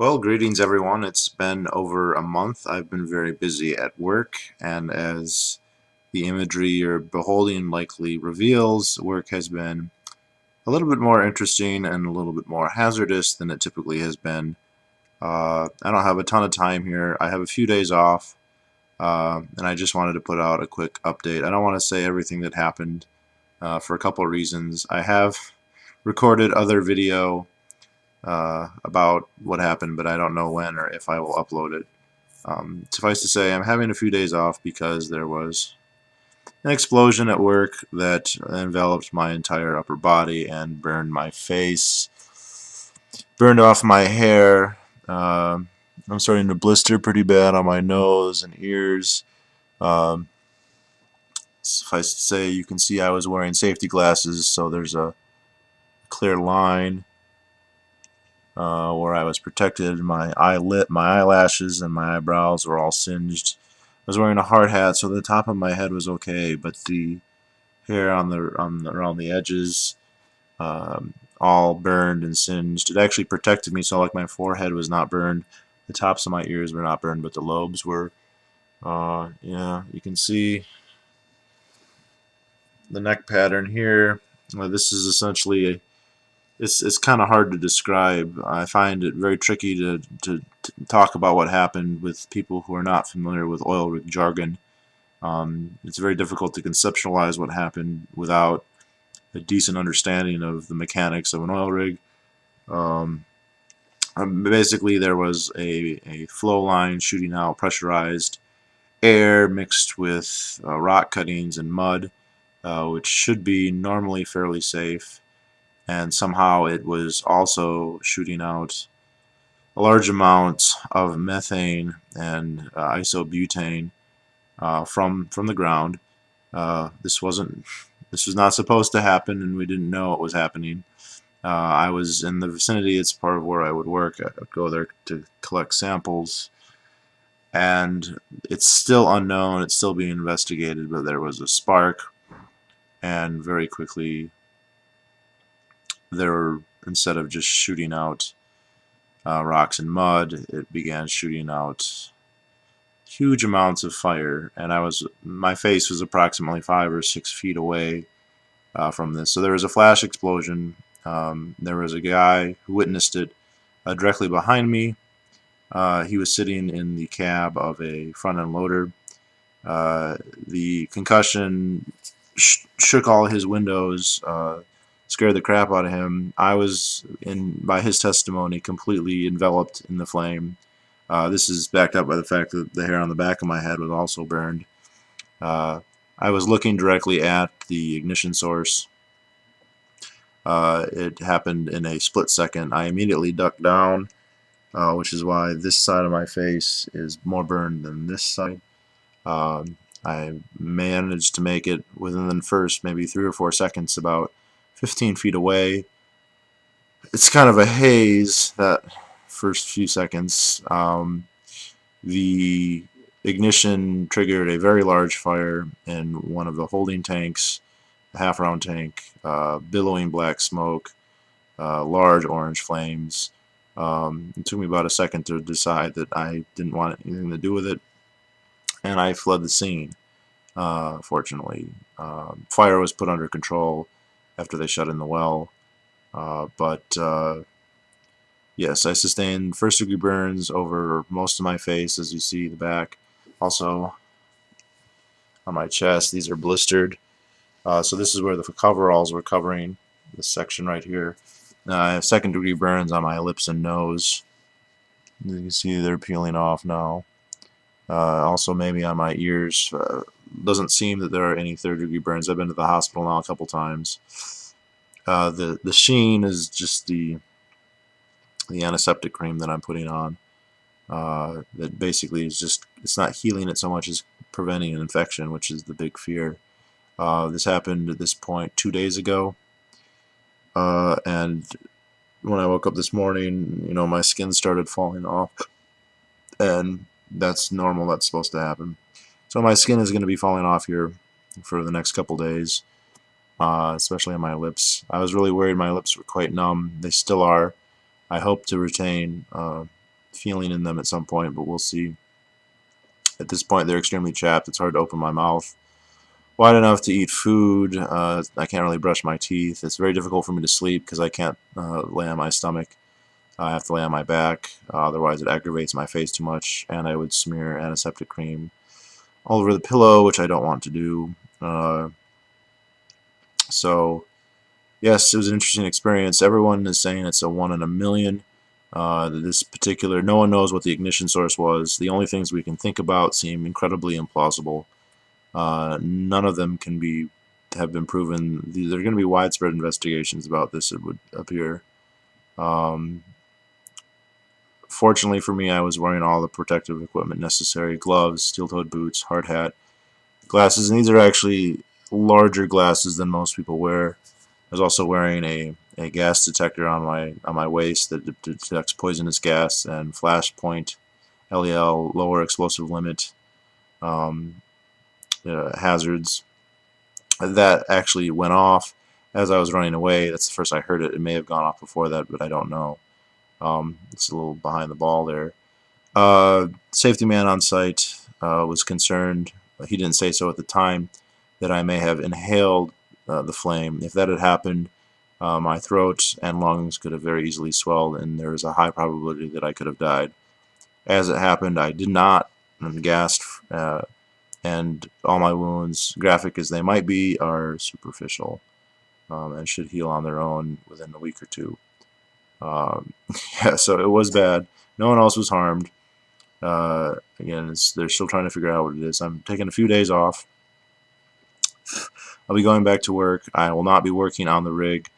Well, greetings everyone. It's been over a month. I've been very busy at work, and as the imagery you're beholding likely reveals, work has been a little bit more interesting and a little bit more hazardous than it typically has been. I don't have a ton of time here. I have a few days off, and I just wanted to put out a quick update. I don't want to say everything that happened for a couple of reasons. I have recorded other video about what happened, but I don't know when or if I will upload it. Suffice to say, I'm having a few days off because there was an explosion at work that enveloped my entire upper body and burned my face, burned off my hair. I'm starting to blister pretty bad on my nose and ears. Um, Suffice to say, you can see I was wearing safety glasses, so there's a clear line where I was protected. My eyelashes and my eyebrows were all singed. I was wearing a hard hat, so the top of my head was okay, but the hair around the edges, all burned and singed. It actually protected me, so like my forehead was not burned. The tops of my ears were not burned, but the lobes were. Yeah, you can see the neck pattern here. This is essentially it's kind of hard to describe. I find it very tricky to talk about what happened with people who are not familiar with oil rig jargon. It's very difficult to conceptualize what happened without a decent understanding of the mechanics of an oil rig. Um, Basically, there was a flow line shooting out pressurized air mixed with rock cuttings and mud, which should be normally fairly safe, and somehow it was also shooting out a large amount of methane and isobutane from the ground. This was not supposed to happen, and we didn't know it was happening. I was in the vicinity. It's part of where I would work. I would go there to collect samples, and it's still unknown. It's still being investigated, but there was a spark, and very quickly there were, instead of just shooting out rocks and mud, it began shooting out huge amounts of fire, and my face was approximately 5 or 6 feet away from this. So there was a flash explosion. There was a guy who witnessed it directly behind me. He was sitting in the cab of a front-end loader. The concussion shook all his windows, scared the crap out of him. I was, by his testimony, completely enveloped in the flame. This is backed up by the fact that the hair on the back of my head was also burned. I was looking directly at the ignition source. It happened in a split second. I immediately ducked down, which is why this side of my face is more burned than this side. I managed to make it within the first maybe 3 or 4 seconds, about 15 feet away. It's kind of a haze, that first few seconds. The ignition triggered a very large fire in one of the holding tanks, a half-round tank, billowing black smoke, large orange flames. It took me about a second to decide that I didn't want anything to do with it, and I fled the scene. Fortunately, fire was put under control after they shut in the well, but yes, I sustained first-degree burns over most of my face, as you see the back. Also, on my chest, these are blistered. So this is where the coveralls were covering this section right here. I have second-degree burns on my lips and nose. You can see they're peeling off now. Also, maybe on my ears. Doesn't seem that there are any third-degree burns. I've been to the hospital now a couple times. The sheen is just the antiseptic cream that I'm putting on. That basically is just, it's not healing it so much as preventing an infection, which is the big fear. This happened at this point 2 days ago, and when I woke up this morning, my skin started falling off, and that's normal. That's supposed to happen. So my skin is going to be falling off here for the next couple days, especially on my lips. I was really worried my lips were quite numb. They still are. I hope to retain feeling in them at some point, but we'll see. At this point, they're extremely chapped. It's hard to open my mouth wide enough to eat food. I can't really brush my teeth. It's very difficult for me to sleep because I can't lay on my stomach. I have to lay on my back, otherwise it aggravates my face too much, and I would smear antiseptic cream all over the pillow, which I don't want to do. So, yes, it was an interesting experience. Everyone is saying it's a 1 in a million. This particular, no one knows what the ignition source was. The only things we can think about seem incredibly implausible. None of them have been proven. There are going to be widespread investigations about this, it would appear. Fortunately for me, I was wearing all the protective equipment necessary: gloves, steel-toed boots, hard hat, glasses, and these are actually larger glasses than most people wear. I was also wearing a gas detector on my waist that detects poisonous gas, and flashpoint LEL, lower explosive limit hazards. That actually went off as I was running away. That's the first I heard it. It may have gone off before that, but I don't know. It's a little behind the ball there. Safety man on site was concerned. He didn't say so at the time, that I may have inhaled the flame. If that had happened, my throat and lungs could have very easily swelled, and there is a high probability that I could have died. As it happened, I did not. I'm gassed, and all my wounds, graphic as they might be, are superficial and should heal on their own within a week or two. Yeah, so it was bad. No one else was harmed. Again, they're still trying to figure out what it is. I'm taking a few days off. I'll be going back to work. I will not be working on the rig.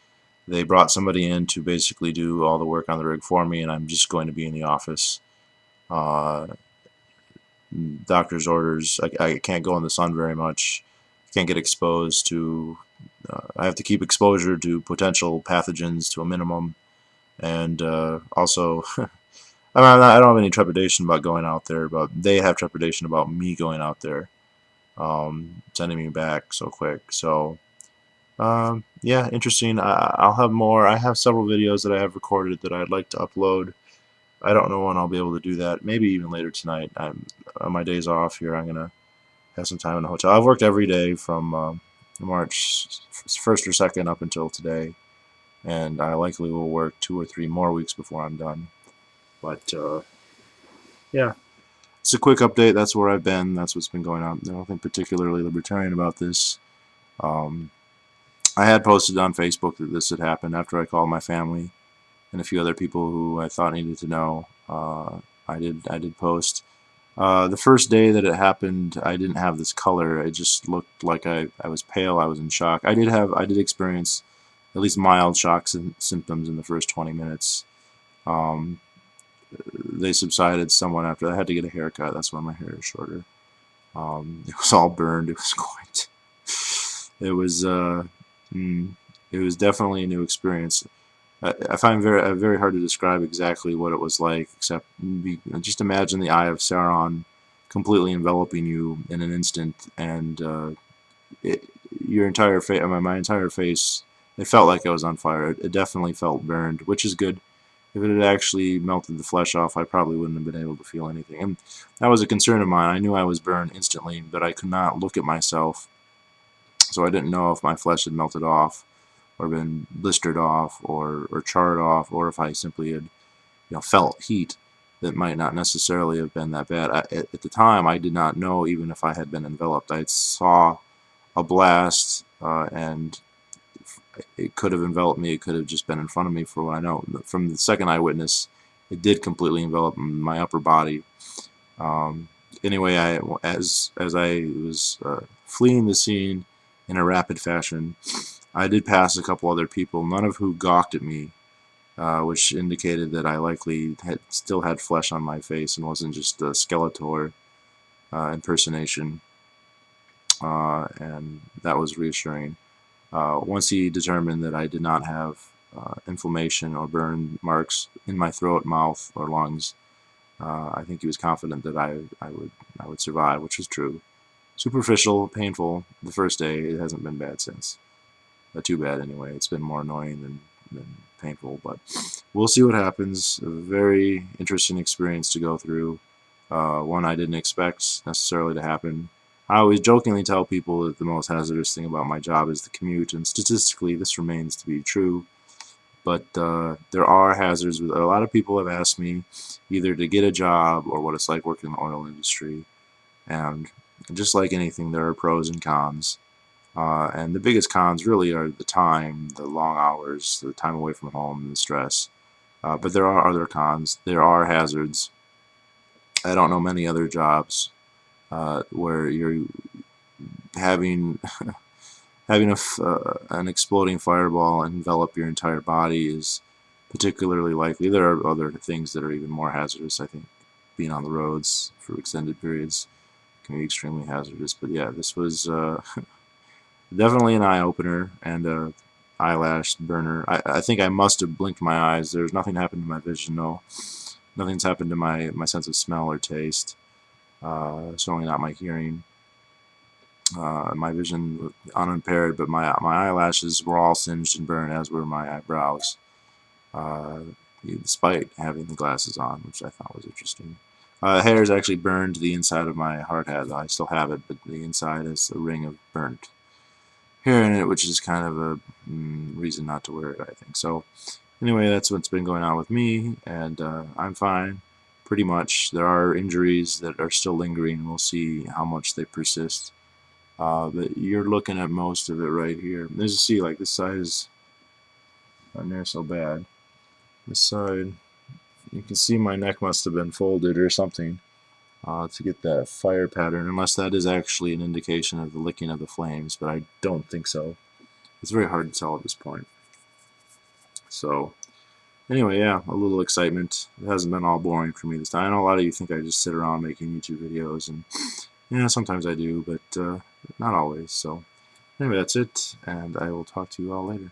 They brought somebody in to basically do all the work on the rig for me, and I'm just going to be in the office. Doctor's orders. I can't go in the sun very much. Can't get exposed to. I have to keep exposure to potential pathogens to a minimum, and also, I don't have any trepidation about going out there, but they have trepidation about me going out there, sending me back so quick. So, yeah, interesting. I'll have more. I have several videos that I have recorded that I'd like to upload. I don't know when I'll be able to do that. Maybe even later tonight. I'm on my days off here. I'm gonna have some time in the hotel. I've worked every day from March 1st or 2nd up until today, and I likely will work 2 or 3 more weeks before I'm done. But yeah, it's a quick update. That's where I've been. That's what's been going on. Nothing particularly libertarian about this. I had posted on Facebook that this had happened after I called my family and a few other people who I thought needed to know. I did post. The first day that it happened, I didn't have this color. It just looked like I was pale. I was in shock. I did experience at least mild shocks and symptoms in the first 20 minutes. They subsided somewhat after. I had to get a haircut. That's why my hair is shorter. It was all burned. It was quite. It was definitely a new experience. I find very hard to describe exactly what it was like, except just imagine the Eye of Sauron completely enveloping you in an instant, and your entire face, my entire face, it felt like I was on fire. It definitely felt burned, which is good. If it had actually melted the flesh off, I probably wouldn't have been able to feel anything. And that was a concern of mine. I knew I was burned instantly, but I could not look at myself, so I didn't know if my flesh had melted off, or been blistered off, or charred off, or if I simply had, felt heat that might not necessarily have been that bad. At the time, I did not know even if I had been enveloped. I saw a blast, and it could have enveloped me. It could have just been in front of me, for what I know. From the second eyewitness, it did completely envelop my upper body. Anyway, as I was fleeing the scene in a rapid fashion, I did pass a couple other people, none of who gawked at me, which indicated that I likely still had flesh on my face and wasn't just a Skeletor impersonation, and that was reassuring. Once he determined that I did not have inflammation or burn marks in my throat, mouth, or lungs, I think he was confident that I would survive, which was true. Superficial, painful the first day. It hasn't been bad since. Too bad anyway. It's been more annoying and painful, but we'll see what happens. A very interesting experience to go through, one I didn't expect necessarily to happen. I always jokingly tell people that the most hazardous thing about my job is the commute, and statistically this remains to be true. But there are hazards. A lot of people have asked me either to get a job or what it's like working in the oil industry. And just like anything, there are pros and cons. And the biggest cons really are the time, the long hours, the time away from home, and the stress. But there are other cons. There are hazards. I don't know many other jobs where you're having an exploding fireball envelop your entire body is particularly likely. There are other things that are even more hazardous. I think being on the roads for extended periods can be extremely hazardous. But yeah, this was definitely an eye-opener and a eyelash burner. I think I must have blinked my eyes. There's nothing happened to my vision. No, nothing's happened to my sense of smell or taste. Certainly not my hearing. My vision was unimpaired, but my eyelashes were all singed and burned, as were my eyebrows, despite having the glasses on, which I thought was interesting. Hairs actually burned the inside of my hard hat. I still have it, but the inside is a ring of burnt hair in it, which is kind of a reason not to wear it, I think. So anyway, that's what's been going on with me, and I'm fine, pretty much. There are injuries that are still lingering. We'll see how much they persist. But you're looking at most of it right here. As you see, like this side is not near so bad. This side, you can see my neck must have been folded or something to get that fire pattern, unless that is actually an indication of the licking of the flames, but I don't think so. It's very hard to tell at this point. So anyway, yeah, a little excitement. It hasn't been all boring for me this time. I know a lot of you think I just sit around making YouTube videos, and yeah, sometimes I do, but not always. So anyway, that's it, and I will talk to you all later.